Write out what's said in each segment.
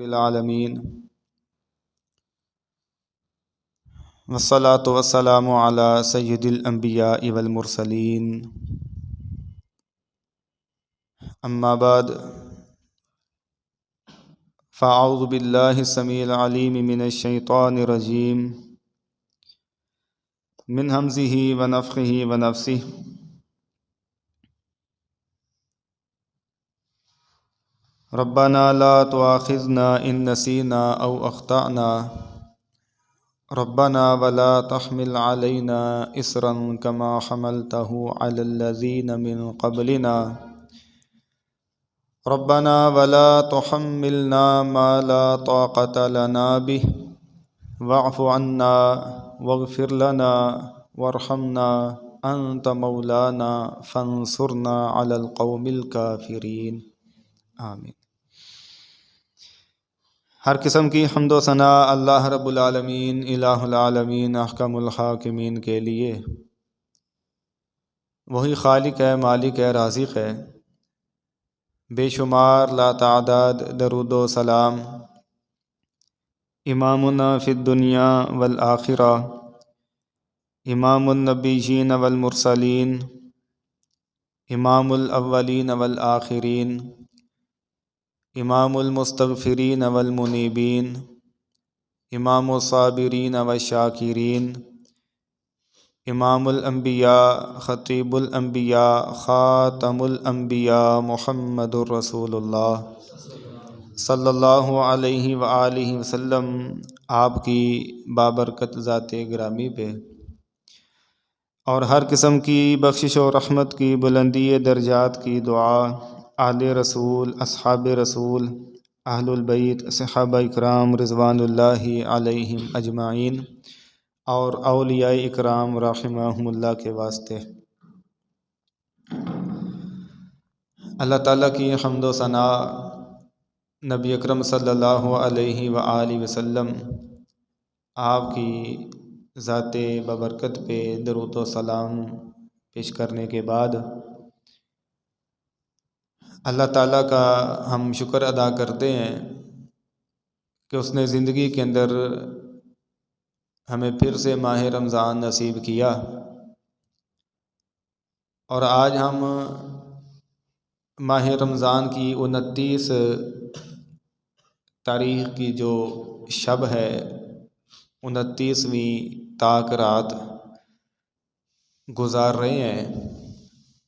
رب العالمین والصلاة والسلام علی سید الانبیاء والمرسلین اما بعد فاعوذ باللہ السمیع العلیم من الشیطان الرجیم من ہمزہ ونفخہ ونفثہ ربنا لا تؤاخذنا ان نسینا او اخطأنا ربنا ولا تحمل علينا إصرا كما حملته على الذين من قبلنا ربنا ولا تحملنا ما لا طاقة لنا به واعف عنا واغفر لنا وارحمنا أنت مولانا فانصرنا على القوم الكافرين آمین۔ ہر قسم کی حمد و ثناء اللہ رب العالمین الہ العالمین احکم الحاکمین کے لیے۔ وہی خالق ہے، مالک ہے، رازق ہے۔ بے شمار لا تعداد درود و سلام امامنا فی الدنیا والآخرہ، امام النبیین والمرسلین، امام الاولین والآخرین، امام المستغفرین والمنیبین، امام الصابرین والشاکرین، امام الانبیاء، خطیب الانبیاء، خاتم الانبیاء، محمد الرسول اللہ صلی اللہ علیہ وآلہ وسلم آپ کی بابرکت ذات گرامی پہ اور ہر قسم کی بخشش و رحمت کی بلندی درجات کی دعا آل رسول، اصحاب رسول، اہل البیت، صحابہ اکرام رضوان اللہ علیہم اجمعین اور اولیاء اکرام رحمہم اللہ کے واسطے۔ اللہ تعالیٰ کی حمد و ثناء، نبی اکرم صلی اللہ علیہ وآلہ وسلم آپ کی ذات بابرکت پہ درود و سلام پیش کرنے کے بعد اللہ تعالیٰ کا ہم شکر ادا کرتے ہیں کہ اس نے زندگی کے اندر ہمیں پھر سے ماہ رمضان نصیب کیا اور آج ہم ماہ رمضان کی 29 تاریخ کی جو شب ہے، 29ویں تاک رات گزار رہے ہیں۔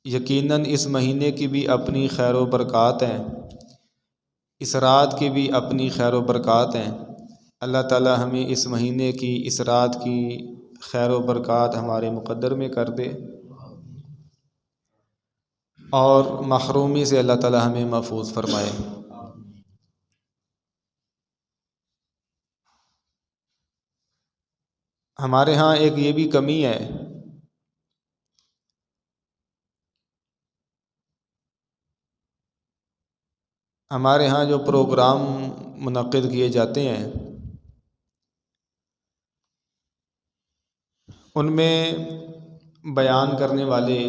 یقیناً اس مہینے کی بھی اپنی خیر و برکات ہیں، اس رات کی بھی اپنی خیر و برکات ہیں۔ اللہ تعالی ہمیں اس مہینے کی، اس رات کی خیر و برکات ہمارے مقدر میں کر دے اور محرومی سے اللہ تعالی ہمیں محفوظ فرمائے۔ ہمارے ہاں ایک یہ بھی کمی ہے، ہمارے ہاں جو پروگرام منعقد کیے جاتے ہیں ان میں بیان کرنے والے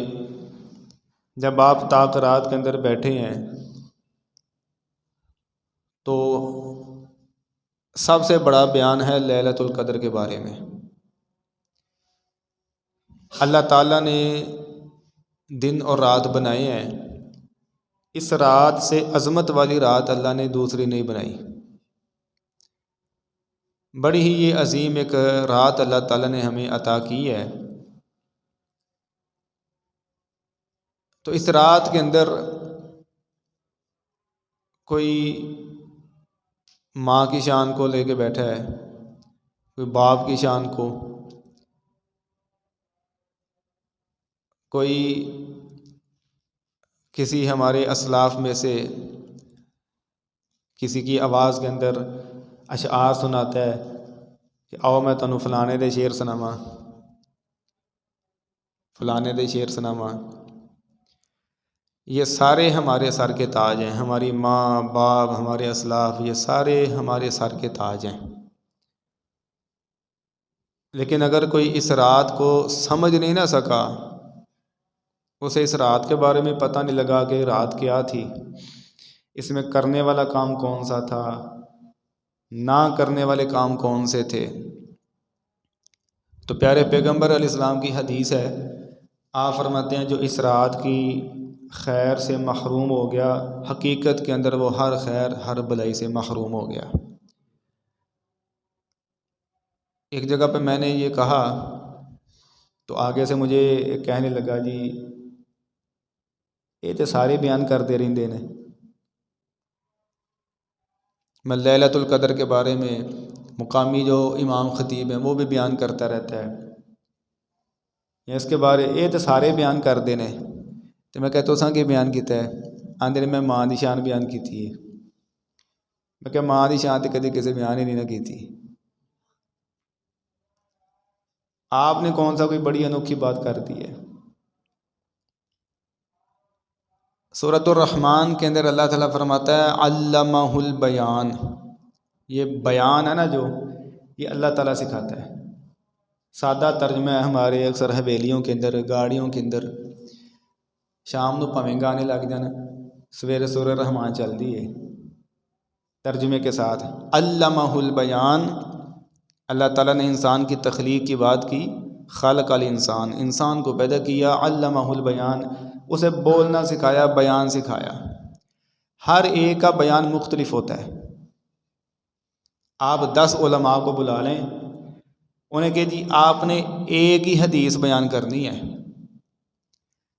جب آپ تاک رات کے اندر بیٹھے ہیں تو سب سے بڑا بیان ہے لیلۃ القدر کے بارے میں۔ اللہ تعالیٰ نے دن اور رات بنائے ہیں، اس رات سے عظمت والی رات اللہ نے دوسری نہیں بنائی۔ بڑی ہی یہ عظیم ایک رات اللہ تعالیٰ نے ہمیں عطا کی ہے۔ تو اس رات کے اندر کوئی ماں کی شان کو لے کے بیٹھا ہے، کوئی باپ کی شان کو، کوئی کسی ہمارے اسلاف میں سے کسی کی آواز کے اندر اشعار سناتا ہے کہ آؤ میں تنوں فلانے دے شعر سناواں، فلانے دے شعر سناواں۔ یہ سارے ہمارے سر کے تاج ہیں، ہماری ماں باپ، ہمارے اسلاف، یہ سارے ہمارے سر کے تاج ہیں۔ لیکن اگر کوئی اس رات کو سمجھ نہیں نہ سکا، اسے اس رات کے بارے میں پتہ نہیں لگا کہ رات کیا تھی، اس میں کرنے والا کام کون سا تھا، نہ کرنے والے کام کون سے تھے؟ تو پیارے پیغمبر علیہ السلام کی حدیث ہے، آپ فرماتے ہیں جو اس رات کی خیر سے محروم ہو گیا، حقیقت کے اندر وہ ہر خیر ہر بھلائی سے محروم ہو گیا۔ ایک جگہ پہ میں نے یہ کہا تو آگے سے مجھے کہنے لگا جی یہ تو سارے بیان کرتے رہندے نے، میں لیلۃ القدر کے بارے میں مقامی جو امام خطیب ہیں وہ بھی بیان کرتا رہتا ہے، یا اس کے بارے یہ تو سارے بیان کرتے ہیں۔ تو میں کہتا ہوں کہ بیان کیتا ہے، آندے نے میں ماں دی شان بیان کی تھی۔ میں کہ ماں دی شان تو کدی کسی بیان ہی نہیں نہ کی تھی، آپ نے کون سا کوئی بڑی انوکھی بات کر دی ہے؟ سورۃ الرحمن کے اندر اللہ تعالیٰ فرماتا ہے علمہ البیان، یہ بیان ہے نا جو، یہ اللہ تعالیٰ سکھاتا ہے۔ سادہ ترجمہ ہے ہمارے اکثر حویلیوں کے اندر، گاڑیوں کے اندر شام نو پویں گانے لگ جانا، سویرے سورہ رحمان چل دی ہے ترجمے کے ساتھ۔ علمہ البیان، اللہ تعالیٰ نے انسان کی تخلیق کی بات کی، خلق الانسان، انسان کو پیدا کیا، علمہ البیان، اسے بولنا سکھایا، بیان سکھایا۔ ہر ایک کا بیان مختلف ہوتا ہے۔ آپ 10 علماء کو بلا لیں، انہیں کہ جی آپ نے ایک ہی حدیث بیان کرنی ہے،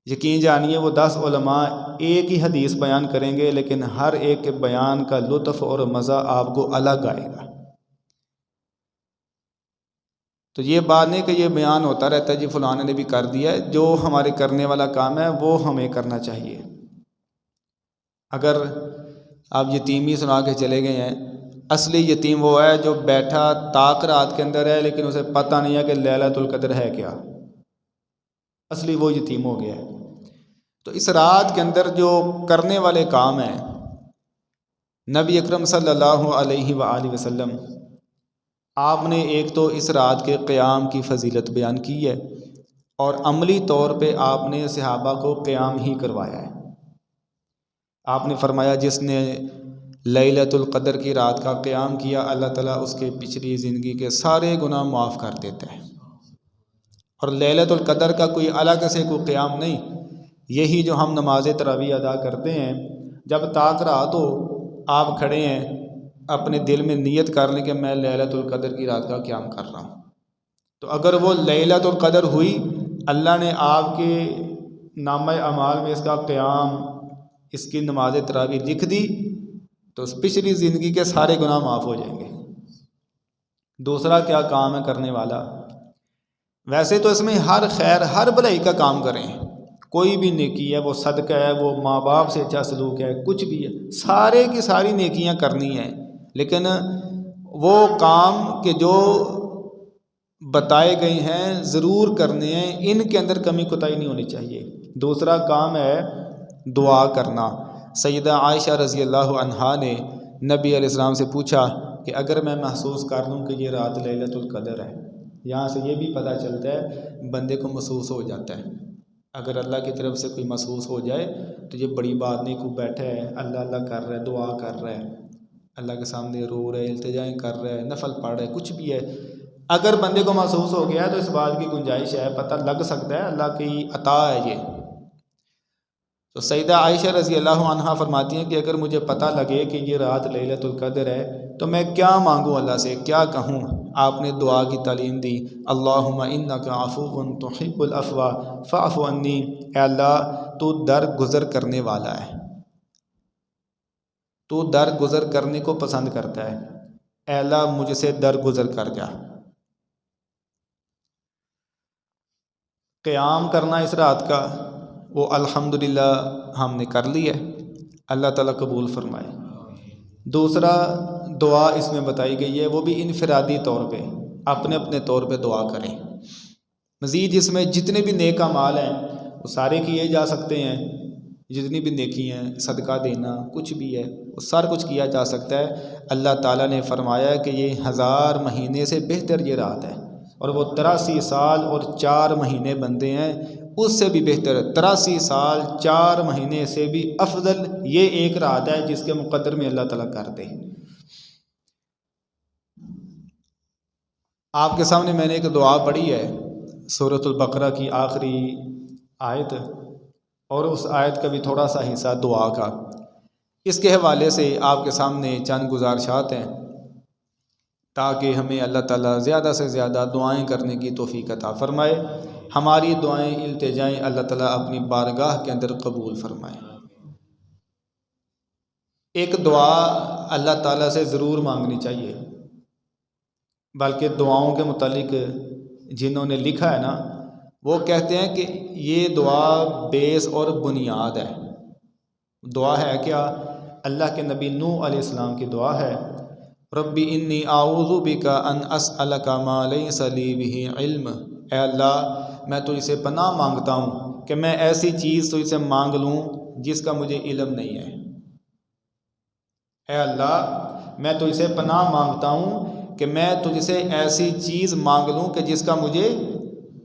یقین جانیے وہ 10 علماء ایک ہی حدیث بیان کریں گے، لیکن ہر ایک کے بیان کا لطف اور مزہ آپ کو الگ آئے گا۔ تو یہ بات نہیں کہ یہ بیان ہوتا رہتا ہے جی فلاں نے بھی کر دیا ہے، جو ہمارے کرنے والا کام ہے وہ ہمیں کرنا چاہیے۔ اگر آپ یتیمی سنا کے چلے گئے ہیں، اصلی یتیم وہ ہے جو بیٹھا تاک رات کے اندر ہے لیکن اسے پتہ نہیں ہے کہ لیلۃ القدر ہے کیا، اصلی وہ یتیم ہو گیا ہے۔ تو اس رات کے اندر جو کرنے والے کام ہیں، نبی اکرم صلی اللہ علیہ وآلہ وسلم آپ نے ایک تو اس رات کے قیام کی فضیلت بیان کی ہے، اور عملی طور پہ آپ نے صحابہ کو قیام ہی کروایا ہے۔ آپ نے فرمایا جس نے لیلۃ القدر کی رات کا قیام کیا، اللہ تعالیٰ اس کے پچھلی زندگی کے سارے گناہ معاف کر دیتا ہے۔ اور لیلۃ القدر کا کوئی الگ سے کوئی قیام نہیں، یہی جو ہم نماز تراویح ادا کرتے ہیں، جب تاک رات ہو آپ کھڑے ہیں، اپنے دل میں نیت کر لیں کہ میں لیلۃ القدر کی رات کا قیام کر رہا ہوں، تو اگر وہ لیلۃ القدر ہوئی، اللہ نے آپ کے نامہ اعمال میں اس کا قیام، اس کی نماز تراویح لکھ دی، تو اس پچھلی زندگی کے سارے گناہ معاف ہو جائیں گے۔ دوسرا کیا کام ہے کرنے والا؟ ویسے تو اس میں ہر خیر ہر بھلائی کا کام کریں، کوئی بھی نیکی ہے، وہ صدقہ ہے، وہ ماں باپ سے اچھا سلوک ہے، کچھ بھی ہے، سارے کی ساری نیکیاں کرنی ہیں، لیکن وہ کام کہ جو بتائے گئے ہیں ضرور کرنے ہیں، ان کے اندر کمی کوتاہی نہیں ہونی چاہیے۔ دوسرا کام ہے دعا کرنا۔ سیدہ عائشہ رضی اللہ عنہا نے نبی علیہ السلام سے پوچھا کہ اگر میں محسوس کر لوں کہ یہ رات لیلۃ القدر ہے، یہاں سے یہ بھی پتہ چلتا ہے بندے کو محسوس ہو جاتا ہے، اگر اللہ کی طرف سے کوئی محسوس ہو جائے تو یہ بڑی بات نہیں، کو بیٹھا ہے اللہ اللہ کر رہا ہے، دعا کر رہا ہے، اللہ کے سامنے رو رہا ہے، التجائیں کر رہا ہے، نفل پڑھ رہا ہے، کچھ بھی ہے، اگر بندے کو محسوس ہو گیا تو اس بات کی گنجائش ہے، پتہ لگ سکتا ہے اللہ کی عطا ہے یہ۔ تو سیدہ عائشہ رضی اللہ عنہا فرماتی ہیں کہ اگر مجھے پتہ لگے کہ یہ رات لیلۃ القدر ہے تو میں کیا مانگوں اللہ سے، کیا کہوں؟ آپ نے دعا کی تعلیم دی، اللہم انک عفو تحب العفو فاعف عنی، اے اللہ تو درگزر کرنے والا ہے، تو درگزر کرنے کو پسند کرتا ہے، اے اللہ مجھ سے درگزر کر جا۔ قیام کرنا اس رات کا وہ الحمدللہ ہم نے کر لی ہے، اللہ تعالیٰ قبول فرمائے۔ دوسرا دعا اس میں بتائی گئی ہے، وہ بھی انفرادی طور پہ، اپنے اپنے طور پہ دعا کریں۔ مزید اس میں جتنے بھی نیک اعمال ہیں وہ سارے کیے جا سکتے ہیں، جتنی بھی نیکی ہیں، صدقہ دینا، کچھ بھی ہے، وہ سارا کچھ کیا جا سکتا ہے۔ اللہ تعالیٰ نے فرمایا کہ یہ 1000 مہینے سے بہتر یہ رات ہے، اور وہ 83 سال اور 4 مہینے بندے ہیں، اس سے بھی بہتر ہے، 83 سال 4 مہینے سے بھی افضل یہ ایک رات ہے جس کے مقدر میں اللہ تعالیٰ کر دے۔ آپ کے سامنے میں نے ایک دعا پڑھی ہے سورۃ البقرہ کی آخری آیت، اور اس آیت کا بھی تھوڑا سا حصہ دعا کا، اس کے حوالے سے آپ کے سامنے چند گزارشات ہیں تاکہ ہمیں اللہ تعالیٰ زیادہ سے زیادہ دعائیں کرنے کی توفیق عطا فرمائے، ہماری دعائیں التجائیں اللہ تعالیٰ اپنی بارگاہ کے اندر قبول فرمائے۔ ایک دعا اللہ تعالیٰ سے ضرور مانگنی چاہیے، بلکہ دعاؤں کے متعلق جنہوں نے لکھا ہے نا وہ کہتے ہیں کہ یہ دعا بیس اور بنیاد ہے۔ دعا ہے کیا؟ اللہ کے نبی نوح علیہ السلام کی دعا ہے، ربی انی اعوذ بک ان اسألک ما لیس لی بہ علم، اے اللہ میں تجھ سے پناہ مانگتا ہوں کہ میں ایسی چیز تجھ سے مانگ لوں جس کا مجھے علم نہیں ہے۔ اے اللہ میں تجھ سے پناہ مانگتا ہوں کہ میں تجھ سے ایسی چیز مانگ لوں کہ جس کا مجھے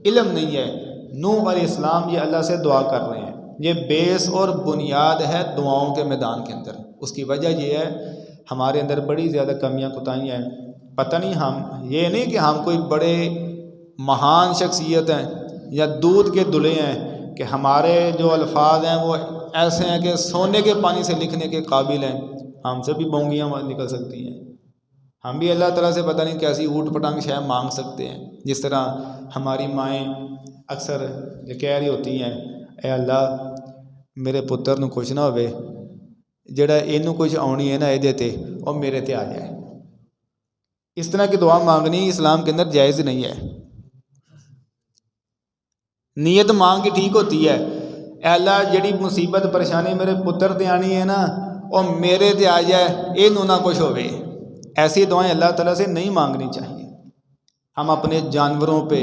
علم نہیں ہے۔ نوح علیہ السلام یہ اللہ سے دعا کر رہے ہیں، یہ بیس اور بنیاد ہے دعاؤں کے میدان کے اندر۔ اس کی وجہ یہ ہے ہمارے اندر بڑی زیادہ کمیاں کوتاہیاں ہیں، پتہ نہیں ہم یہ نہیں کہ ہم کوئی بڑے مہان شخصیت ہیں یا دودھ کے دلے ہیں کہ ہمارے جو الفاظ ہیں وہ ایسے ہیں کہ سونے کے پانی سے لکھنے کے قابل ہیں، ہم سے بھی بونگیاں نکل سکتی ہیں، ہم بھی اللہ تعالیٰ سے پتہ نہیں کیسی اوٹ پٹانگ شے مانگ سکتے ہیں۔ جس طرح ہماری مائیں اکثر یہ کہہ رہی ہوتی ہیں، اے اللہ میرے پتر نو کچھ نہ ہوئے، جڑا اینو کچھ آنی ہے نا یہ تے اور میرے تے آ جائے۔ اس طرح کی دعا مانگنی اسلام کے اندر جائز نہیں ہے۔ نیت مانگ کی ٹھیک ہوتی ہے، اے اللہ جڑی مصیبت پریشانی میرے پتر تے آنی ہے نا اور میرے تے آ جائے، اینو نہ کچھ ہوئے، ایسی دعائیں اللہ تعالیٰ سے نہیں مانگنی چاہیے۔ ہم اپنے جانوروں پہ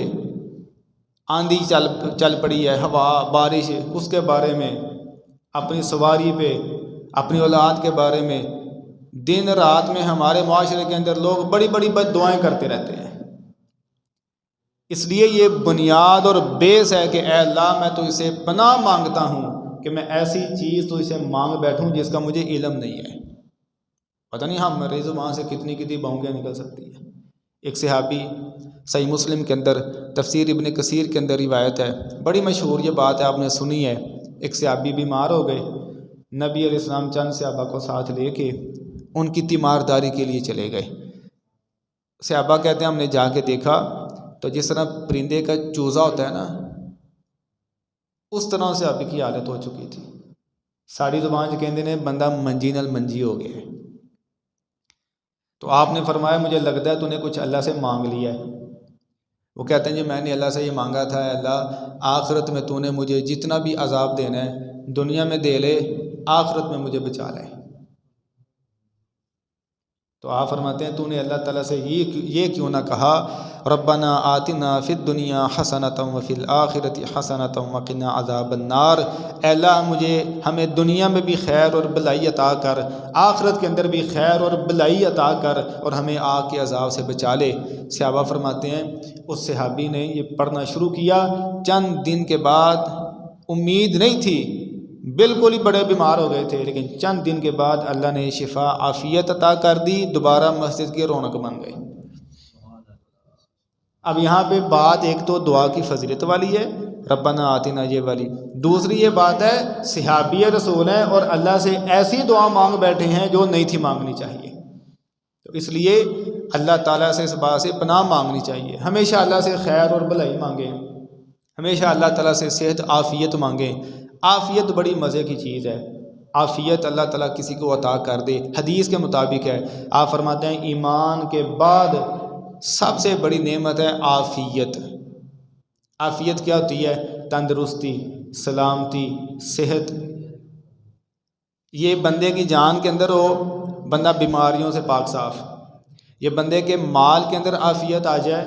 آندھی چل پڑی ہے، ہوا بارش، اس کے بارے میں، اپنی سواری پہ، اپنی اولاد کے بارے میں، دن رات میں ہمارے معاشرے کے اندر لوگ بڑی بڑی بد دعائیں کرتے رہتے ہیں۔ اس لیے یہ بنیاد اور بیس ہے کہ اے اللہ میں تجھ سے پناہ مانگتا ہوں کہ میں ایسی چیز تجھ سے مانگ بیٹھوں جس کا مجھے علم نہیں ہے۔ پتہ نہیں ہماری زبان سے کتنی کتنی بونگیاں نکل سکتی ہیں۔ ایک صحابی، صحیح مسلم کے اندر تفسیر ابن کثیر کے اندر روایت ہے، بڑی مشہور یہ بات ہے، آپ نے سنی ہے۔ ایک صحابی بیمار ہو گئے، نبی علیہ السلام چند صحابہ کو ساتھ لے کے ان کی تیمارداری کے لیے چلے گئے۔ صحابہ کہتے ہیں ہم نے جا کے دیکھا تو جس طرح پرندے کا چوزا ہوتا ہے نا اس طرح صحابی کی حالت ہو چکی تھی۔ ساری زبان کہندے نے بندہ منجی نال منجی ہو گیا ہے۔ تو آپ نے فرمایا مجھے لگتا ہے تو نے کچھ اللہ سے مانگ لیا ہے۔ وہ کہتے ہیں جی میں نے اللہ سے یہ مانگا تھا، اے اللہ آخرت میں تو نے مجھے جتنا بھی عذاب دینا ہے دنیا میں دے لے، آخرت میں مجھے بچا لے۔ تو آپ فرماتے ہیں تو نے اللہ تعالیٰ سے یہ کیوں نہ کہا ربنا آتنا فی الدنیا حسنۃ وفی الآخرۃ حسنۃ وقنا عذاب النار، اے اللہ ہمیں دنیا میں بھی خیر اور بھلائی عطا کر، آخرت کے اندر بھی خیر اور بھلائی عطا کر، اور ہمیں آگ کے عذاب سے بچا لے۔ صحابہ فرماتے ہیں اس صحابی نے یہ پڑھنا شروع کیا، چند دن کے بعد، امید نہیں تھی، بالکل ہی بڑے بیمار ہو گئے تھے، لیکن چند دن کے بعد اللہ نے شفا عافیت عطا کر دی، دوبارہ مسجد کی رونق بن گئی۔ اب یہاں پہ بات ایک تو دعا کی فضیلت والی ہے، ربنا آتنا یہ والی، دوسری یہ بات ہے صحابی رسول ہیں اور اللہ سے ایسی دعا مانگ بیٹھے ہیں جو نہیں تھی مانگنی چاہیے۔ تو اس لیے اللہ تعالیٰ سے اس بات سے پناہ مانگنی چاہیے، ہمیشہ اللہ سے خیر اور بھلائی مانگیں، ہمیشہ اللہ تعالیٰ سے صحت عافیت مانگیں۔ عافیت بڑی مزے کی چیز ہے، عافیت اللہ تعالیٰ کسی کو عطا کر دے، حدیث کے مطابق ہے، آپ فرماتے ہیں ایمان کے بعد سب سے بڑی نعمت ہے عافیت۔ عافیت کیا ہوتی ہے؟ تندرستی، سلامتی، صحت۔ یہ بندے کی جان کے اندر ہو، بندہ بیماریوں سے پاک صاف، یہ بندے کے مال کے اندر عافیت آ جائے،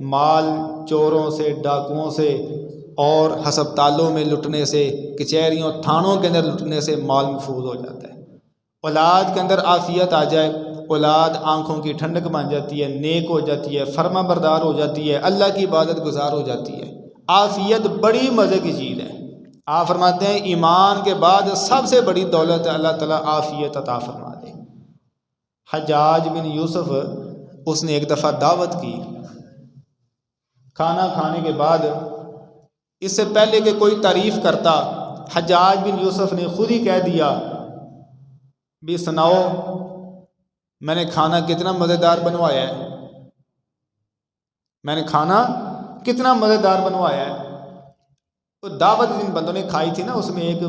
مال چوروں سے، ڈاکوؤں سے اور ہسپتالوں میں لٹنے سے، کچہریوں تھانوں کے اندر لٹنے سے مال محفوظ ہو جاتا ہے۔ اولاد کے اندر عافیت آ جائے، اولاد آنکھوں کی ٹھنڈک بن جاتی ہے، نیک ہو جاتی ہے، فرما بردار ہو جاتی ہے، اللہ کی عبادت گزار ہو جاتی ہے۔ عافیت بڑی مزے کی چیز ہے۔ آپ فرماتے ہیں ایمان کے بعد سب سے بڑی دولت اللہ تعالیٰ عافیت عطا فرما دے۔ حجاج بن یوسف اس نے ایک دفعہ دعوت کی، کھانا کھانے کے بعد اس سے پہلے کہ کوئی تعریف کرتا، حجاج بن یوسف نے خود ہی کہہ دیا بھی سناؤ میں نے کھانا کتنا مزیدار بنوایا ہے، میں نے کھانا کتنا مزیدار بنوایا ہے۔ تو دعوت جن بندوں نے کھائی تھی نا، اس میں ایک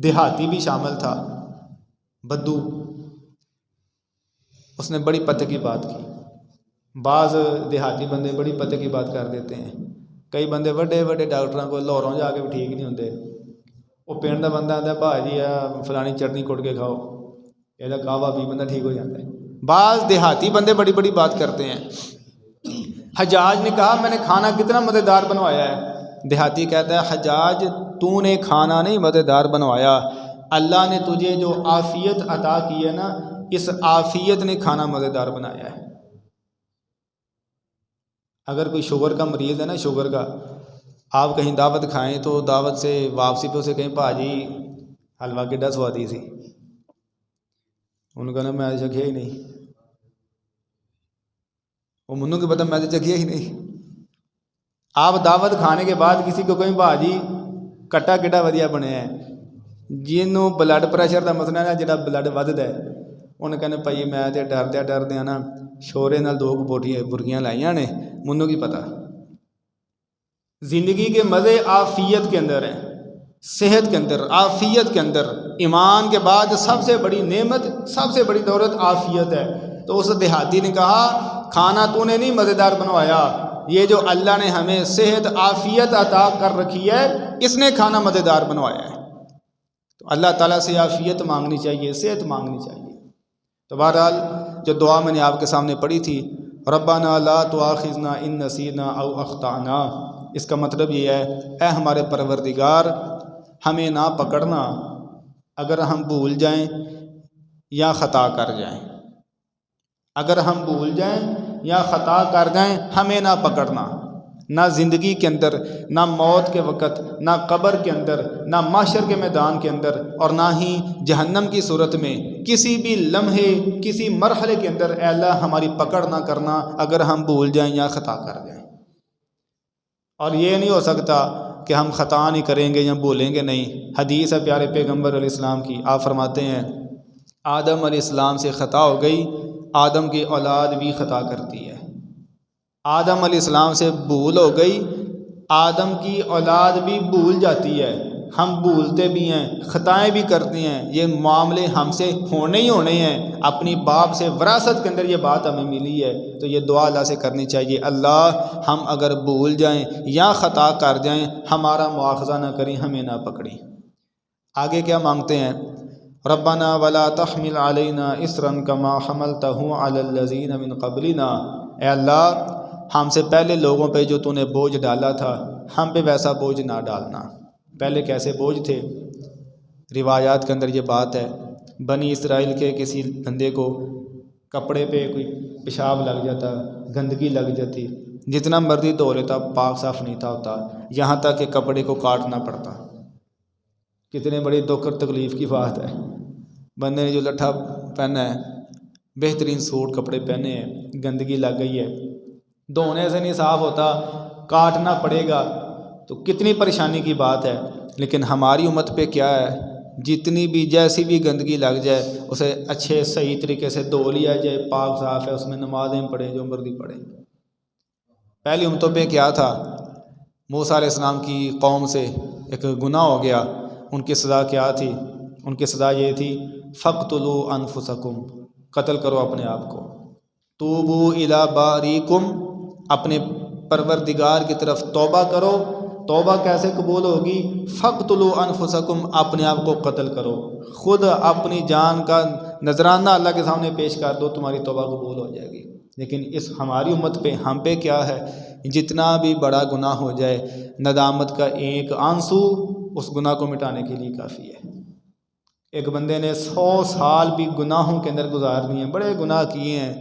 دیہاتی بھی شامل تھا، بدو۔ اس نے بڑی پتے کی بات کی۔ بعض دیہاتی بندے بڑی پتے کی بات کر دیتے ہیں۔ کئی بندے وڈے وڈے ڈاکٹراں کو لاہوروں جا کے بھی ٹھیک نہیں ہوندے، وہ پنڈ دا بندہ آتا بھا جی فلانی چٹنی کٹ کے کھاؤ، یہ کہوا بھی بندہ ٹھیک ہو جاتا ہے۔ بعض دیہاتی بندے بڑی بڑی بات کرتے ہیں۔ حجاج نے کہا میں نے کھانا کتنا مزیدار بنوایا ہے۔ دیہاتی کہتا ہے حجاج تو نے کھانا نہیں مزیدار بنوایا، اللہ نے تجھے جو عافیت عطا کی ہے نا، اس عافیت نے کھانا مزیدار بنایا ہے۔ اگر کوئی شوگر کا مریض ہے نا، شوگر کا، آپ کہیں دعوت کھائیں تو دعوت سے واپسی پہ اسے کہیں بھا جی حلوہ کڈا سوادی سی، انہوں نے کہنا میں آج چکھیا ہی نہیں، وہ منوں کی پتہ میں تو چکھیا ہی نہیں۔ آپ دعوت کھانے کے بعد کسی کو کہیں بھا جی کٹا کڈا ودیا بنیا ہے، جنوں بلڈ پریشر کا مسئلہ ہے نا، جڑا بلڈ وددا ہے، انہیں کہنے بھائی میں تے ڈردیا نا شورے نال دو بوٹیاں برگیاں لائیاں نے، منوں کی پتہ۔ زندگی کے مزے عافیت کے اندر ہیں، صحت کے اندر، عافیت کے اندر۔ ایمان کے بعد سب سے بڑی نعمت، سب سے بڑی دولت عافیت ہے۔ تو اس دیہاتی نے کہا کھانا تو نے نہیں مزیدار بنوایا، یہ جو اللہ نے ہمیں صحت عافیت عطا کر رکھی ہے، اس نے کھانا مزیدار بنوایا ہے۔ تو اللہ تعالیٰ سے عافیت مانگنی چاہیے، صحت مانگنی چاہیے۔ تو بہرحال جو دعا میں نے آپ کے سامنے پڑھی تھی، ربنا لا تؤاخذنا ان نسینا او اخطانا، اس کا مطلب یہ ہے اے ہمارے پروردگار ہمیں نہ پکڑنا اگر ہم بھول جائیں یا خطا کر جائیں، اگر ہم بھول جائیں یا خطا کر جائیں ہمیں نہ پکڑنا، نہ زندگی کے اندر، نہ موت کے وقت، نہ قبر کے اندر، نہ محشر کے میدان کے اندر، اور نہ ہی جہنم کی صورت میں، کسی بھی لمحے کسی مرحلے کے اندر اے اللہ ہماری پکڑ نہ کرنا اگر ہم بھول جائیں یا خطا کر جائیں۔ اور یہ نہیں ہو سکتا کہ ہم خطا نہیں کریں گے یا بولیں گے نہیں۔ حدیث ہے پیارے پیغمبر علیہ السلام کی، آپ فرماتے ہیں آدم علیہ السلام سے خطا ہو گئی، آدم کی اولاد بھی خطا کرتی ہے۔ آدم علیہ السلام سے بھول ہو گئی، آدم کی اولاد بھی بھول جاتی ہے۔ ہم بھولتے بھی ہیں، خطائیں بھی کرتے ہیں، یہ معاملے ہم سے ہونے ہی ہونے ہیں۔ اپنی باپ سے وراثت کے اندر یہ بات ہمیں ملی ہے، تو یہ دعا اللہ سے کرنی چاہیے، اللہ ہم اگر بھول جائیں یا خطا کر جائیں ہمارا مواخذہ نہ کریں، ہمیں نہ پکڑیں۔ آگے کیا مانگتے ہیں؟ ربنا ولا تحمل علینا اصرا کما حملتہ علی الذین من قبلنا، اے اللہ ہم سے پہلے لوگوں پہ جو تو نے بوجھ ڈالا تھا ہم پہ ویسا بوجھ نہ ڈالنا۔ پہلے کیسے بوجھ تھے؟ روایات کے اندر یہ بات ہے، بنی اسرائیل کے کسی بندے کو کپڑے پہ کوئی پیشاب لگ جاتا، گندگی لگ جاتی، جتنا مرضی دھو لیتا پاک صاف نہیں تھا ہوتا، یہاں تک کہ کپڑے کو کاٹنا پڑتا۔ کتنے بڑی دکھ اور تکلیف کی بات ہے، بندے نے جو لٹھا پہنا ہے، بہترین سوٹ کپڑے پہنے ہیں، گندگی لگ گئی ہے، دھونے سے نہیں صاف ہوتا، کاٹنا پڑے گا، تو کتنی پریشانی کی بات ہے۔ لیکن ہماری امت پہ کیا ہے، جتنی بھی جیسی بھی گندگی لگ جائے اسے اچھے صحیح طریقے سے دھو لیا جائے، پاک صاف ہے، اس میں نمازیں پڑھیں، جو مرضی پڑھیں۔ پہلی امتوں پہ کیا تھا؟ موسیٰ علیہ السلام کی قوم سے ایک گناہ ہو گیا، ان کی سزا کیا تھی؟ ان کی سزا یہ تھی فَاقْتُلُوا أَنفُسَكُمْ، قتل کرو اپنے آپ کو، توبوا الی باریکم، اپنے پروردگار کی طرف توبہ کرو۔ توبہ کیسے قبول ہوگی؟ فَاقْتُلُوا أَنفُسَكُمْ، اپنے آپ کو قتل کرو، خود اپنی جان کا نذرانہ اللہ کے سامنے پیش کر دو، تمہاری توبہ قبول ہو جائے گی۔ لیکن اس ہماری امت پہ، ہم پہ کیا ہے، جتنا بھی بڑا گناہ ہو جائے ندامت کا ایک آنسو اس گناہ کو مٹانے کے لیے کافی ہے۔ ایک بندے نے 100 سال بھی گناہوں کے اندر گزار دیے ہیں، بڑے گناہ کیے ہیں،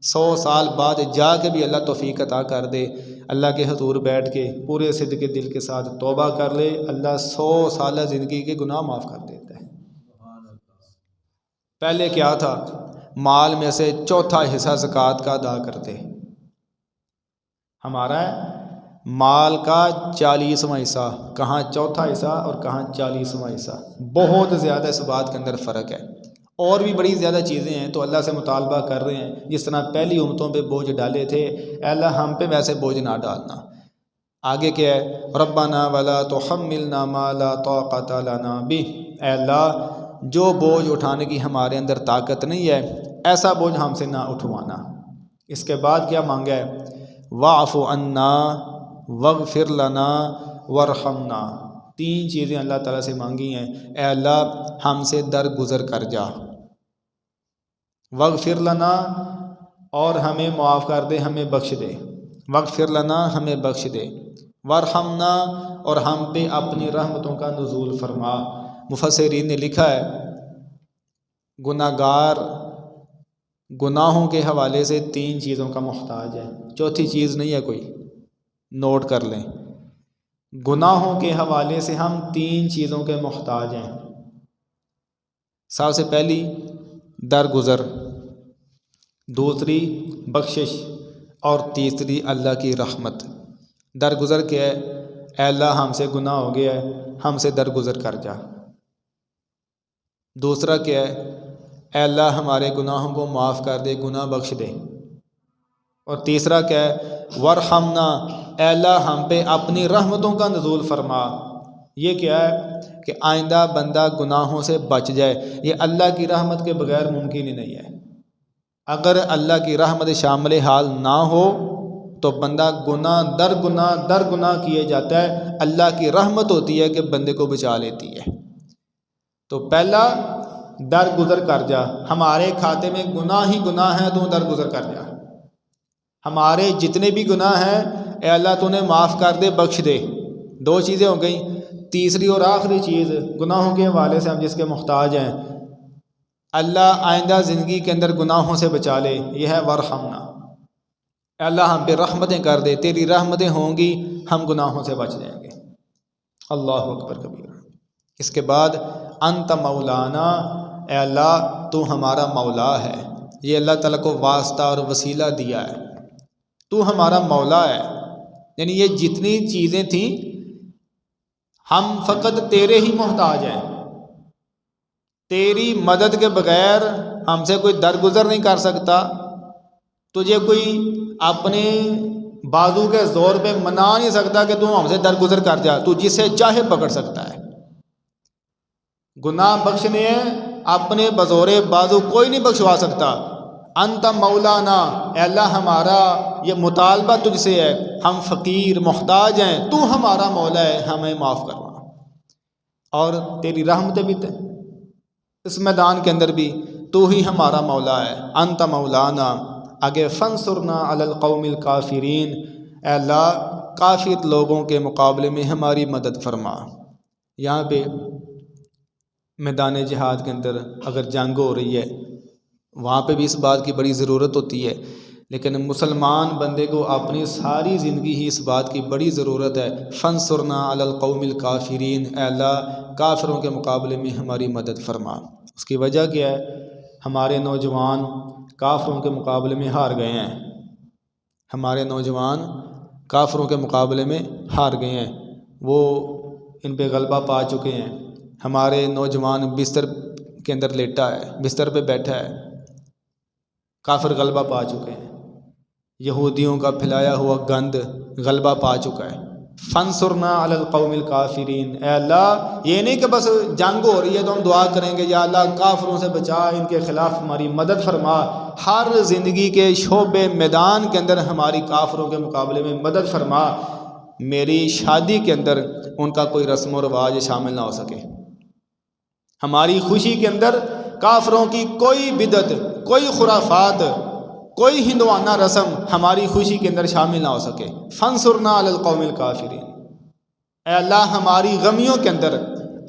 100 سال بعد جا کے بھی اللہ توفیق عطا کر دے، اللہ کے حضور بیٹھ کے پورے صدق دل کے ساتھ توبہ کر لے، اللہ 100 سالہ زندگی کے گناہ معاف کر دیتا ہے۔ پہلے کیا تھا؟ مال میں سے چوتھا حصہ زکوٰۃ کا ادا کرتے، ہمارا ہے مال کا 40واں حصہ، کہاں چوتھا حصہ اور کہاں 40واں حصہ، بہت زیادہ اس بات کے اندر فرق ہے۔ اور بھی بڑی زیادہ چیزیں ہیں تو اللہ سے مطالبہ کر رہے ہیں، جس طرح پہلی امتوں پہ بوجھ ڈالے تھے، اے اللہ ہم پہ ویسے بوجھ نہ ڈالنا۔ آگے کیا ہے؟ ربنا ولا تحملنا ما لا طاقت لنا بہ، اے اللہ جو بوجھ اٹھانے کی ہمارے اندر طاقت نہیں ہے ایسا بوجھ ہم سے نہ اٹھوانا۔ اس کے بعد کیا مانگا ہے؟ واعف عنا واغفر لنا وارحمنا، 3 چیزیں اللہ تعالیٰ سے مانگی ہیں۔ اے اللہ ہم سے درگزر کر جا، واغفر لنا اور ہمیں معاف کر دے، ہمیں بخش دے، واغفر لنا ہمیں بخش دے، وارحمنا اور ہم پہ اپنی رحمتوں کا نزول فرما۔ مفسرین نے لکھا ہے گناہ گار گناہوں کے حوالے سے 3 چیزوں کا محتاج ہے، چوتھی چیز نہیں ہے کوئی، نوٹ کر لیں۔ گناہوں کے حوالے سے ہم 3 چیزوں کے محتاج ہیں۔ سب سے پہلی درگزر، دوسری بخشش اور تیسری اللہ کی رحمت۔ درگزر کیا ہے؟ اے اللہ ہم سے گناہ ہو گیا ہے، ہم سے درگزر کر جا۔ دوسرا کیا ہے؟ اے اللہ ہمارے گناہوں کو معاف کر دے، گناہ بخش دے۔ اور تیسرا کیا ہے؟ ورحمنا، اے اللہ ہم پہ اپنی رحمتوں کا نزول فرما۔ یہ کیا ہے کہ آئندہ بندہ گناہوں سے بچ جائے، یہ اللہ کی رحمت کے بغیر ممکن ہی نہیں ہے۔ اگر اللہ کی رحمت شامل حال نہ ہو تو بندہ گناہ در گناہ کیے جاتا ہے، اللہ کی رحمت ہوتی ہے کہ بندے کو بچا لیتی ہے۔ تو پہلا درگزر کر جا، ہمارے کھاتے میں گناہ ہی گناہ ہیں، تو درگزر کر جا۔ ہمارے جتنے بھی گناہ ہیں اے اللہ تو نے معاف کر دے، بخش دے۔ 2 چیزیں ہو گئیں۔ تیسری اور آخری چیز گناہوں کے حوالے سے ہم جس کے محتاج ہیں، اللہ آئندہ زندگی کے اندر گناہوں سے بچا لے، یہ ہے ورحمنا۔ اے اللہ ہم پہ رحمتیں کر دے، تیری رحمتیں ہوں گی ہم گناہوں سے بچ جائیں گے۔ اللہ اکبر کبیرہ۔ اس کے بعد انت مولانا، اے اللہ تو ہمارا مولا ہے۔ یہ اللہ تعالیٰ کو واسطہ اور وسیلہ دیا ہے، تو ہمارا مولا ہے۔ یعنی یہ جتنی چیزیں تھیں ہم فقط تیرے ہی محتاج ہیں، تیری مدد کے بغیر ہم سے کوئی درگزر نہیں کر سکتا، تجھے کوئی اپنے بازو کے زور پہ منا نہیں سکتا کہ تو ہم سے درگزر کر جا، تو جسے چاہے پکڑ سکتا ہے۔ گناہ بخشنے ہیں اپنے بزور بازو کوئی نہیں بخشوا سکتا۔ انت مولانا، اے اللہ ہمارا یہ مطالبہ تجھ سے ہے، ہم فقیر محتاج ہیں، تو ہمارا مولا ہے، ہمیں معاف کرنا۔ اور تیری رحمت بھی اس میدان کے اندر بھی تو ہی ہمارا مولا ہے، انت مولانا۔ آگے فانصرنا علی القوم الکافرین، اے اللہ کافر لوگوں کے مقابلے میں ہماری مدد فرما۔ یہاں پہ میدان جہاد کے اندر اگر جنگ ہو رہی ہے وہاں پہ بھی اس بات کی بڑی ضرورت ہوتی ہے، لیکن مسلمان بندے کو اپنی ساری زندگی ہی اس بات کی بڑی ضرورت ہے، فانصرنا علی القوم الکافرین، اے اللہ کافروں کے مقابلے میں ہماری مدد فرما۔ اس کی وجہ کیا ہے؟ ہمارے نوجوان کافروں کے مقابلے میں ہار گئے ہیں، ہمارے نوجوان کافروں کے مقابلے میں ہار گئے ہیں، وہ ان پہ غلبہ پا چکے ہیں۔ ہمارے نوجوان بستر کے اندر لیٹا ہے، بستر پہ بیٹھا ہے، کافر غلبہ پا چکے ہیں، یہودیوں کا پھیلایا ہوا گند غلبہ پا چکا ہے۔ فانصرنا علی القوم الکافرین، اے اللہ یہ نہیں کہ بس جنگ ہو رہی ہے تو ہم دعا کریں گے یا اللہ کافروں سے بچا، ان کے خلاف ہماری مدد فرما۔ ہر زندگی کے شعبے میدان کے اندر ہماری کافروں کے مقابلے میں مدد فرما۔ میری شادی کے اندر ان کا کوئی رسم و رواج شامل نہ ہو سکے، ہماری خوشی کے اندر کافروں کی کوئی بدعت، کوئی خرافات، کوئی ہندوانہ رسم ہماری خوشی کے اندر شامل نہ ہو سکے۔ فانصرنا علی القوم الکافرین، اے اللہ ہماری غمیوں کے اندر،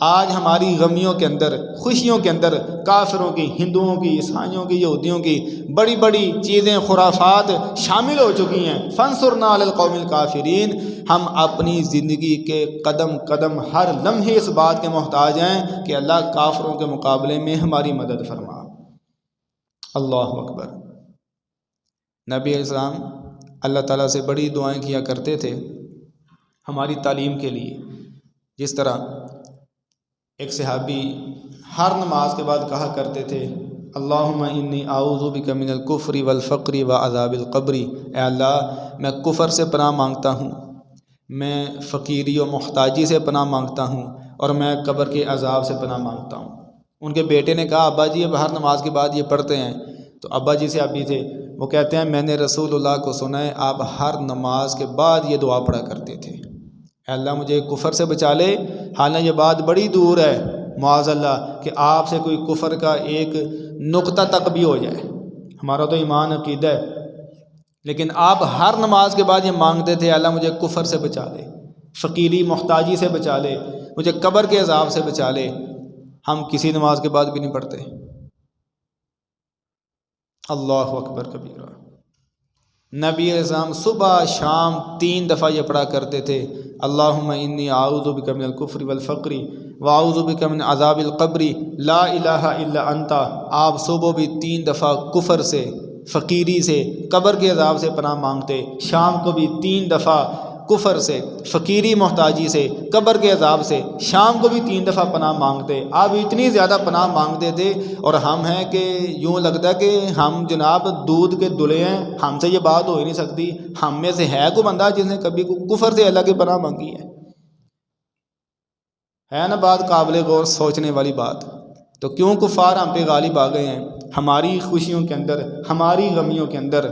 آج ہماری غمیوں کے اندر، خوشیوں کے اندر کافروں کی، ہندوؤں کی، عیسائیوں کی، یہودیوں کی بڑی بڑی چیزیں، خرافات شامل ہو چکی ہیں۔ فانصرنا علی القوم الکافرین، ہم اپنی زندگی کے قدم قدم ہر لمحے اس بات کے محتاج ہیں کہ اللہ کافروں کے مقابلے میں ہماری مدد فرما۔ اللہ اکبر۔ نبی علیہ السلام اللہ تعالیٰ سے بڑی دعائیں کیا کرتے تھے، ہماری تعلیم کے لیے۔ جس طرح ایک صحابی ہر نماز کے بعد کہا کرتے تھے اللہم انی اعوذ بک من الکفر والفقر وعذاب القبر، اے اللہ میں کفر سے پناہ مانگتا ہوں، میں فقیری و محتاجی سے پناہ مانگتا ہوں، اور میں قبر کے عذاب سے پناہ مانگتا ہوں۔ ان کے بیٹے نے کہا ابا جی اب ہر نماز کے بعد یہ پڑھتے ہیں؟ تو ابا جی سے ابھی تھے، وہ کہتے ہیں میں نے رسول اللہ کو سنا ہے آپ ہر نماز کے بعد یہ دعا پڑھا کرتے تھے، اے اللہ مجھے کفر سے بچا لے، حالانکہ یہ بات بڑی دور ہے معاذ اللہ کہ آپ سے کوئی کفر کا ایک نقطہ تک بھی ہو جائے، ہمارا تو ایمان عقیدہ ہے، لیکن آپ ہر نماز کے بعد یہ مانگتے تھے اللہ مجھے کفر سے بچا لے، فقیری محتاجی سے بچا لے، مجھے قبر کے عذاب سے بچا لے۔ ہم کسی نماز کے بعد بھی نہیں پڑھتے۔ اللہ اکبر کبیرہ۔ نبی علیہ السلام صبح شام 3 دفعہ یہ پڑھا کرتے تھے اللہم انی اعوذ بک من الکفر والفقر واعوذ بک من عذاب القبر لا الہ الا انت۔ آپ صبح بھی 3 دفعہ کفر سے، فقیری سے، قبر کے عذاب سے پناہ مانگتے، شام کو بھی 3 دفعہ کفر سے، فقیری محتاجی سے، قبر کے عذاب سے، شام کو بھی 3 دفعہ پناہ مانگتے۔ آپ اتنی زیادہ پناہ مانگتے تھے، اور ہم ہیں کہ یوں لگتا ہے کہ ہم جناب دودھ کے دلے ہیں، ہم سے یہ بات ہو ہی نہیں سکتی۔ ہم میں سے ہے کوئی بندہ جس نے کبھی کفر سے اللہ کی پناہ مانگی ہے نا؟ بات قابل غور سوچنے والی بات۔ تو کیوں کفار ہم پہ غالب آ گئے ہیں ہماری خوشیوں کے اندر، ہماری غمیوں کے اندر،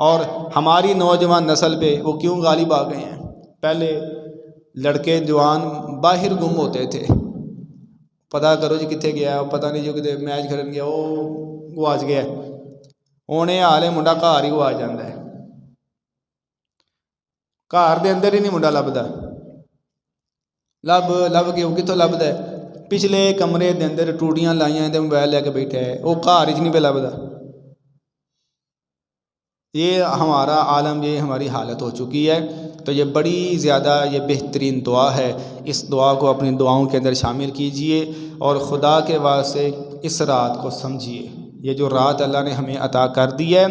اور ہماری نوجوان نسل پہ وہ کیوں غالب آ گئے ہیں؟ پہلے لڑکے جوان باہر گم ہوتے تھے، پتہ کرو جی کتنے گیا، پتہ نہیں جو کتنے میچ کھیلن گیا وہ گواچ گیا، ہونے حالے منڈا گھر ہی گواچ جاتا ہے، گھر دے اندر ہی نہیں منڈا لبدا، لب کے وہ کتوں لبدا ہے؟ پچھلے کمرے دے اندر ٹوٹیاں لائیاں تے موبائل لے کے بیٹھا ہے، وہ گھر ہی نہیں پہ لبدا۔ یہ ہمارا عالم، یہ ہماری حالت ہو چکی ہے۔ تو یہ بڑی زیادہ یہ بہترین دعا ہے، اس دعا کو اپنی دعاؤں کے اندر شامل کیجئے، اور خدا کے واسطے اس رات کو سمجھیے۔ یہ جو رات اللہ نے ہمیں عطا کر دی ہے،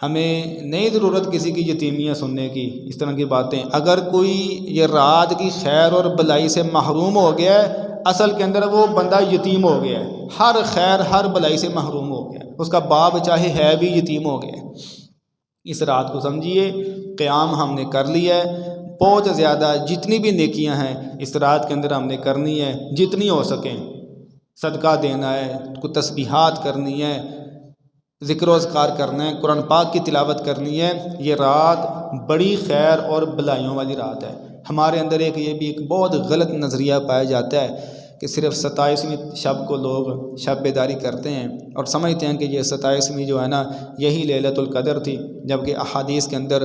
ہمیں نہیں ضرورت کسی کی یتیمیاں سننے کی، اس طرح کی باتیں۔ اگر کوئی یہ رات کی خیر اور بلائی سے محروم ہو گیا ہے، اصل کے اندر وہ بندہ یتیم ہو گیا ہے، ہر خیر ہر بلائی سے محروم ہو گیا ہے، اس کا باپ چاہے ہے بھی یتیم ہو گیا ہے۔ اس رات کو سمجھیے، قیام ہم نے کر لیا ہے، بہت زیادہ جتنی بھی نیکیاں ہیں اس رات کے اندر ہم نے کرنی ہے، جتنی ہو سکیں، صدقہ دینا ہے، کوئی تسبیحات کرنی ہے، ذکر و اذکار کرنا ہے، قرآن پاک کی تلاوت کرنی ہے۔ یہ رات بڑی خیر اور بلائیوں والی رات ہے۔ ہمارے اندر یہ بھی ایک بہت غلط نظریہ پایا جاتا ہے کہ صرف 27ویں شب کو لوگ شب بیداری کرتے ہیں اور سمجھتے ہیں کہ یہ 27ویں جو ہے نا یہی لیلۃ القدر تھی، جبکہ احادیث کے اندر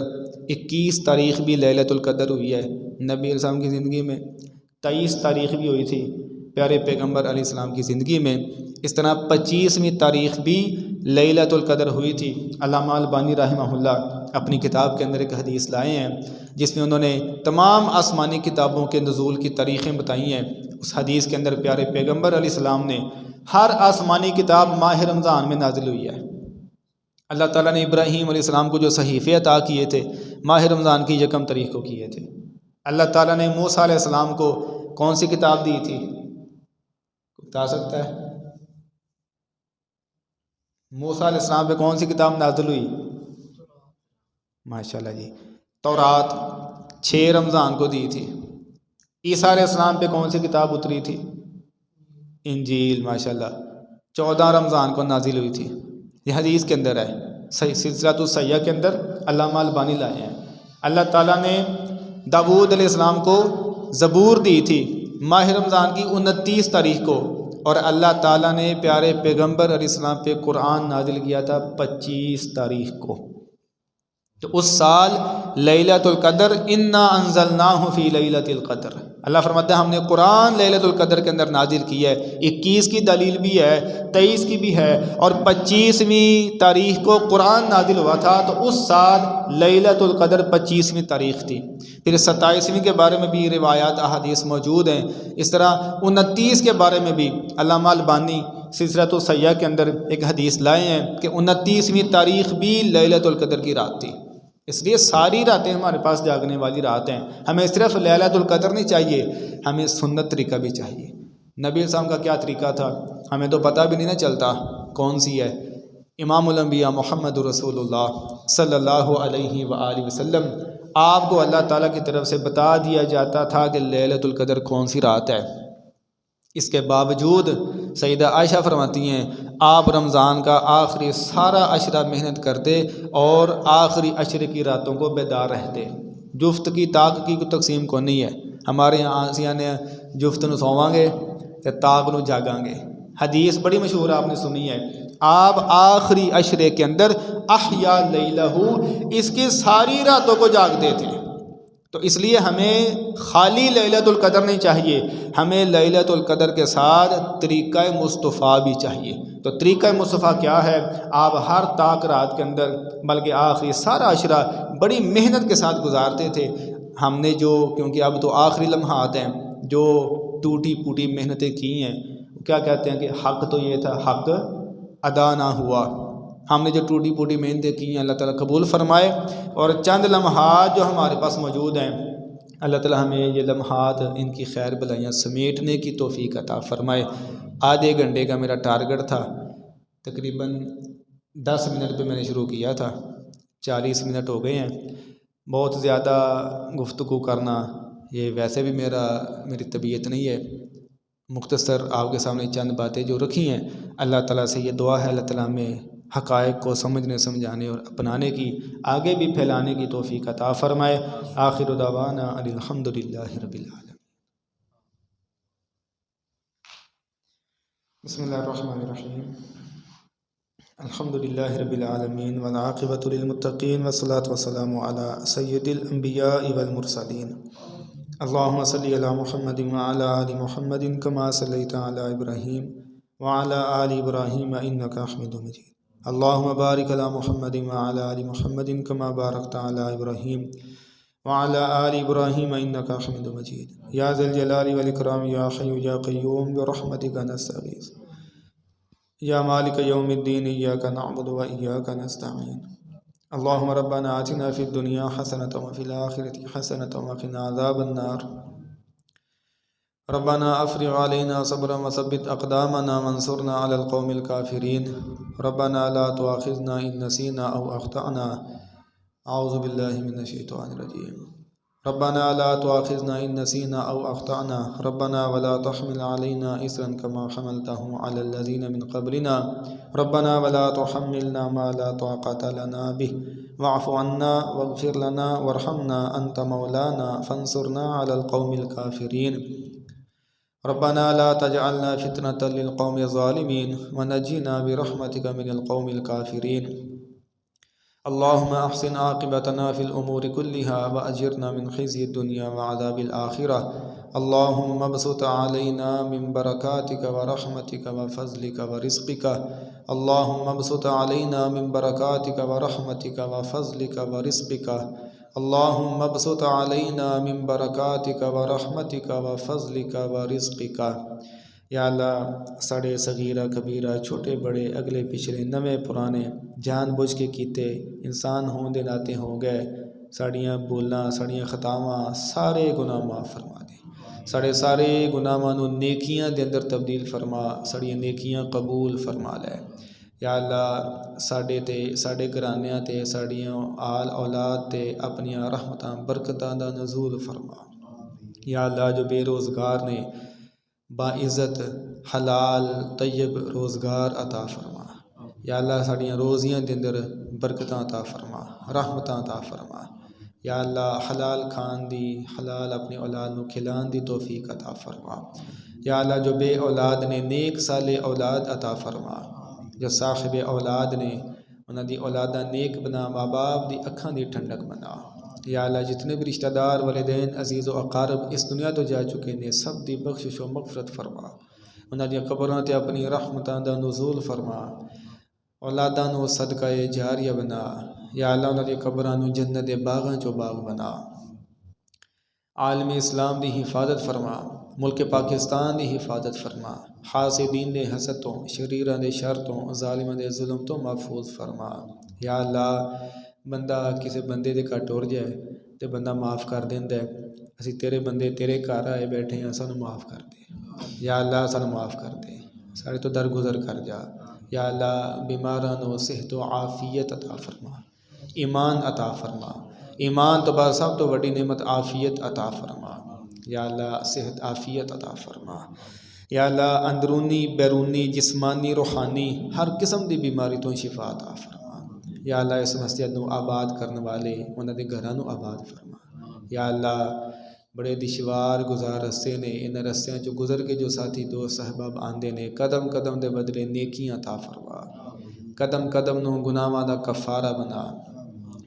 21 تاریخ بھی لیلۃ القدر ہوئی ہے۔ نبی علیہ السلام کی زندگی میں 23 تاریخ بھی ہوئی تھی، پیارے پیغمبر علیہ السلام کی زندگی میں اس طرح 25ویں تاریخ بھی لیلۃ القدر ہوئی تھی۔ علامہ البانی رحمہ اللہ اپنی کتاب کے اندر ایک حدیث لائے ہیں جس میں انہوں نے تمام آسمانی کتابوں کے نزول کی تاریخیں بتائی ہیں۔ اس حدیث کے اندر پیارے پیغمبر علیہ السلام نے ہر آسمانی کتاب ماہ رمضان میں نازل ہوئی ہے۔ اللہ تعالیٰ نے ابراہیم علیہ السلام کو جو صحیفے عطا کیے تھے ماہ رمضان کی 1 تاریخ کو کیے تھے۔ اللہ تعالیٰ نے موسیٰ علیہ السلام کو کون سی کتاب دی تھی؟ بتا سکتا ہے؟ موسیٰ علیہ السلام پہ کون سی کتاب نازل ہوئی؟ ماشاءاللہ جی، تورات 6 رمضان کو دی تھی۔ عیسیٰ علیہ السلام پہ کون سی کتاب اتری تھی؟ انجیل، ماشاءاللہ 14 رمضان کو نازل ہوئی تھی۔ یہ حدیث کے اندر ہے، سلسلۃ الصحیحہ کے اندر علامہ البانی لائے ہیں۔ اللہ تعالیٰ نے داؤد علیہ السلام کو زبور دی تھی ماہ رمضان کی 29 تاریخ کو، اور اللہ تعالیٰ نے پیارے پیغمبر علیہ السلام پہ قرآن نازل کیا تھا 25 تاریخ کو۔ تو اس سال لیلۃ القدر انا انزلناہ فی لیلۃ القدر، اللہ فرماتا ہے ہم نے قرآن لیلۃ القدر کے اندر نازل کی ہے۔ 21 کی دلیل بھی ہے، 23 کی بھی ہے، اور 25ویں تاریخ کو قرآن نازل ہوا تھا، تو اس سال لیلۃ القدر 25ویں تاریخ تھی۔ پھر 27ویں کے بارے میں بھی روایات احادیث موجود ہیں۔ اس طرح 29 کے بارے میں بھی علامہ البانی سلسلۃ الصحیحہ کے اندر ایک حدیث لائے ہیں کہ 29ویں تاریخ بھی لیلۃ القدر کی رات تھی۔ اس لیے ساری راتیں ہمارے پاس جاگنے والی رات ہیں. ہمیں صرف لیلۃ القدر نہیں چاہیے، ہمیں سنت طریقہ بھی چاہیے. نبی السلام کا کیا طریقہ تھا ہمیں تو پتہ بھی نہیں نہ چلتا کون سی ہے. امام الانبیاء محمد رسول اللہ صلی اللہ علیہ وآلہ وسلم، آپ کو اللہ تعالیٰ کی طرف سے بتا دیا جاتا تھا کہ لیلۃ القدر کون سی رات ہے. اس کے باوجود سیدہ عائشہ فرماتی ہیں آپ رمضان کا آخری سارا عشرہ محنت کرتے اور آخری عشرے کی راتوں کو بیدار رہتے. جفت کی طاق کی کوئی تقسیم کو نہیں ہے. ہمارے یہاں آسیاں نے جفت نو سوواں گے تے طاق نو جاگاں گے. حدیث بڑی مشہور آپ نے سنی ہے، آپ آخری عشرے کے اندر احیا لیلہ، اس کی ساری راتوں کو جاگتے تھے. تو اس لیے ہمیں خالی لیلۃ القدر نہیں چاہیے، ہمیں لیلۃ القدر کے ساتھ طریقہ مصطفیٰ بھی چاہیے. تو طریقہ مصطفیٰ کیا ہے؟ آپ ہر طاق رات کے اندر بلکہ آخری سارا عشرہ بڑی محنت کے ساتھ گزارتے تھے. ہم نے جو کیونکہ اب تو آخری لمحات ہیں، جو ٹوٹی پوٹی محنتیں کی ہیں، کیا کہتے ہیں کہ حق تو یہ تھا، حق ادا نہ ہوا. ہم نے جو ٹوٹی پوٹی محنتیں کی ہیں اللہ تعالیٰ قبول فرمائے. اور چند لمحات جو ہمارے پاس موجود ہیں، اللہ تعالیٰ ہمیں یہ لمحات ان کی خیر بلائیاں سمیٹنے کی توفیق عطا فرمائے. آدھے گھنٹے کا میرا ٹارگٹ تھا، تقریباً 10 منٹ پہ میں نے شروع کیا تھا، 40 منٹ ہو گئے ہیں. بہت زیادہ گفتگو کرنا یہ ویسے بھی میری طبیعت نہیں ہے. مختصر آپ کے سامنے چند باتیں جو رکھی ہیں، اللہ تعالیٰ سے یہ دعا ہے اللہ تعالیٰ ہمیں حقائق کو سمجھنے سمجھانے اور اپنانے کی، آگے بھی پھیلانے کی توفیق عطا فرمائے. آخر دعوانا ان الحمد للہ رب العالمین. بسم اللہ الرحمن الرحیم. الحمد للہ رب العالمین والعاقبۃ للمتقین والصلاۃ والسلام علی سید الانبیاء والمرسلین. اللہم صلی علی محمد وعلی آل محمد کما صلیت علی ابراہیم وعلی آل ابراہیم انک حمید مجید. اللہم بارک علی محمد وعلی آل محمد کما بارکت علی ابراہیم وعلی آل ابراہیم انک حمید مجید. یا ذا الجلال والاکرام یا حی یا قیوم برحمتک نستغیث یا مالک یوم الدین ایاک نعبد و ایاک نستعین. اللہم ربنا آتنا فی الدنیا حسنۃ وفی الآخرۃ حسنۃ وقنا عذاب النار. ربنا افرغ علینا صبرا وثبت اقدامنا وانصرنا علی القوم الکافرین. ربنا لا تؤاخذنا ان نسینا او اخطأنا. اعوذ باللہ من الشیطان الرجیم. ربنا لا تؤاخذنا ان نسینا او اخطأنا. ربنا ولا تحمل علينا اسرا كما حملته على الذين من قبلنا. ربنا ولا تحملنا ما لا طاقة لنا به واعف عنا واغفر لنا وارحمنا انت مولانا فانصرنا على القوم الكافرين. ربنا لا تجعلنا فتنة للقوم الظالمين ونجنا برحمتك من القوم الكافرين. اللهم احسن عاقبتنا في الامور كلها واجرنا من خزي الدنيا وعذاب الاخره. اللهم ابسط علينا من بركاتك ورحمتك وفضلك ورزقك. اللهم ابسط علينا من بركاتك ورحمتك وفضلك ورزقك. اللهم ابسط علينا من بركاتك ورحمتك وفضلك ورزقك. یا اللہ ساڑے صغیرہ کبیرہ چھوٹے بڑے اگلے پچھلے نوے پرانے جان بوجھ کے کیتے انسان ہون دے ناتے ہو گئے، ساڑیاں بولاں ساڑیاں خطاواں سارے گناہ معاف فرما دے. سارے گناہاں نو نیکیاں دے اندر تبدیل فرما، ساڑیاں نیکیاں قبول فرما لے. یا اللہ ساڑے گھرانیاں تے ساڑیاں آل اولاد تے اپنیاں رحمتاں برکتاں دا نزول فرما. یا اللہ جو بے روزگار نے باعزت حلال طیب روزگار عطا فرما. یا اللہ ساڑیاں روزیاں دے اندر برکتاں عطا فرما، رحمتاں عطا فرما. یا اللہ حلال کھان دی، حلال اپنی اولاد نو کھلان دی توفیق عطا فرما. یا اللہ جو بے اولاد نے نیک صالح اولاد عطا فرما. جو صاحب اولاد نے انہاں دی اولاداں نیک بنا، ماں باپ دی اکھاں دی ٹھنڈک بنا. یا اللہ جتنے بھی رشتہ دار والدین عزیز و اقارب اس دنیا تو جا چکے نے، سب دی بخشش و مغفرت فرما. انہاں دی قبراں تے اپنی رحمتاں دا نزول فرما. اولاداں نو صدقہ جاریہ بنا. یا اللہ انہاں دی قبراں نو جنت دے باغاں چو باغ بنا. عالم اسلام دی حفاظت فرما، ملک پاکستان دی حفاظت فرما. حاسدین دے حسد تو، شریراں دے شر تو، ظالماں دے ظلم تو محفوظ فرما. یا اللہ بندہ کسی بندے دے گھر ٹر جائے تو بندہ معاف کر دیندا ہے، اسی تیرے بندے تیرے گھر آئے بیٹھے ہیں، سانو معاف کر دے یا اللہ، سانو معاف کر دے، سارے تو درگزر کر جا یا اللہ۔ بیماراں نو صحت و عافیت عطا فرما، ایمان عطا فرما، ایمان تو بعد سب تو بڑی نعمت عافیت عطا فرما یا اللہ، صحت عافیت عطا فرما یا اللہ۔ اندرونی بیرونی جسمانی روحانی ہر قسم دی بیماری تو شفا عطا فرما یا اللہ۔ اس مسجد نو آباد کرنے والے انہاں دے گھراں نو آباد فرما یا اللہ۔ بڑے دشوار گزار رستے نے، ان رستیاں چوں گزر کے جو ساتھی دوست احباب آندے نے، قدم قدم دے بدلے نیکیاں عطا فرما، قدم قدم نو گناہاں دا کفارہ بنا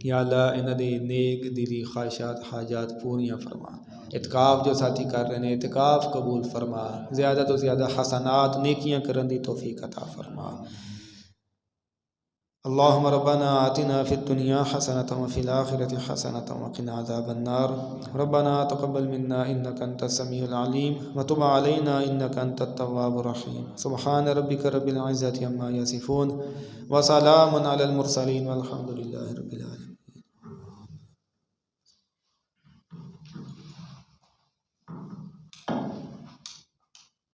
یا اللہ۔ انہاں دی نیک دلی خواہشات حاجات پوریاں فرما۔ اعتکاف جو ساتھی کر رہے ہیں، اعتکاف قبول فرما، زیادہ تو زیادہ حسنات نیکیاں کرن دی توفیق عطا فرما۔ اللهم ربنا آتنا في الدنيا حسنة وفي الآخرة حسنة وقنا عذاب النار۔ ربنا تقبل منا إنك أنت السميع العليم وتب علينا إنك أنت التواب الرحيم۔ سبحان ربك رب العزة عما يصفون وسلام على المرسلين والحمد لله رب العالمين۔